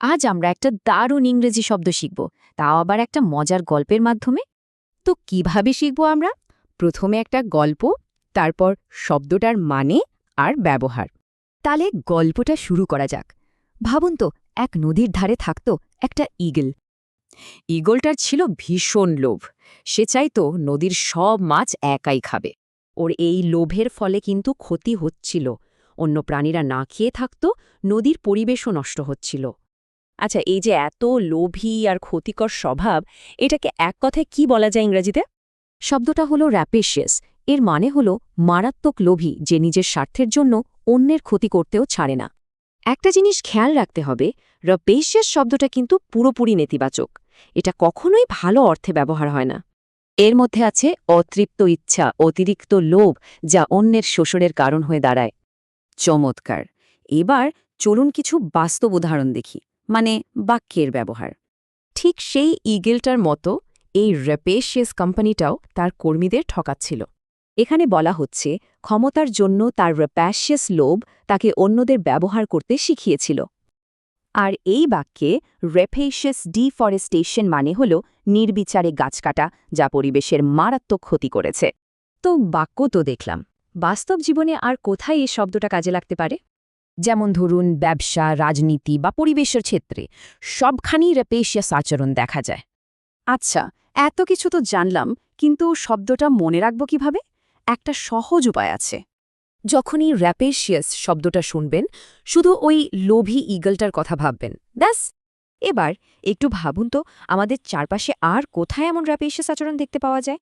আজ আমরা একটা দারুণ ইংরেজি শব্দ শিখব, তাও আবার একটা মজার গল্পের মাধ্যমে। তো কিভাবে শিখব আমরা? প্রথমে একটা গল্প, তারপর শব্দটার মানে আর ব্যবহার। তাহলে গল্পটা শুরু করা যাক। ভাবুন তো, এক নদীর ধারে থাকত একটা ঈগল। ঈগলটার ছিল ভীষণ লোভ। সে চাইতো নদীর সব মাছ একাই খাবে। ওর এই লোভের ফলে কিন্তু ক্ষতি হচ্ছিল। অন্য প্রাণীরা না খেয়ে থাকত, নদীর পরিবেশও নষ্ট হচ্ছিল। আচ্ছা, এই যে এত লোভী আর ক্ষতিকর স্বভাব, এটাকে এক কথায় কি বলা যায় ইংরেজিতে? শব্দটা হলো র্যাপেশিয়াস। এর মানে হলো মারাত্মক লোভী, যে নিজের স্বার্থের জন্য অন্যের ক্ষতি করতেও ছাড়ে না। একটা জিনিস খেয়াল রাখতে হবে, র্যাপেশিয়াস শব্দটা কিন্তু পুরোপুরি নেতিবাচক। এটা কখনোই ভালো অর্থে ব্যবহার হয় না। এর মধ্যে আছে অতৃপ্ত ইচ্ছা, অতিরিক্ত লোভ, যা অন্যের শোষণের কারণ হয়ে দাঁড়ায়। চমৎকার। এবার চলুন কিছু বাস্তব উদাহরণ দেখি, মানে বাক্যের ব্যবহার। ঠিক সেই ঈগলটার মতো এই র্যাপেশিয়াস কোম্পানিটাও তার কর্মীদের ঠকাচ্ছিল। এখানে বলা হচ্ছে, ক্ষমতার জন্য তার র্যাপেশিয়াস লোভ তাকে অন্যদের ব্যবহার করতে শিখিয়েছিল। আর এই বাক্যে র্যাপেশিয়াস ডিফরেস্টেশন মানে হল নির্বিচারে গাছ কাটা, যা পরিবেশের মারাত্মক ক্ষতি করেছে। তো বাক্য তো দেখলাম, বাস্তব জীবনে আর কোথায় এই শব্দটা কাজে লাগতে পারে? যেমন ধরুন ব্যবসা, রাজনীতি বা পরিবেশের ক্ষেত্রে সবখানেই র্যাপেশিয়াস আচরণ দেখা যায়। আচ্ছা, এত কিছু তো জানলাম, কিন্তু শব্দটা মনে রাখব কিভাবে? একটা সহজ উপায় আছে। যখনই র্যাপেশিয়াস শব্দটা শুনবেন, শুধু ওই লোভী ঈগলটার কথা ভাববেন, ব্যাস। এবার একটু ভাবুন তো, আমাদের চারপাশে আর কোথায় এমন র্যাপেশিয়াস আচরণ দেখতে পাওয়া যায়?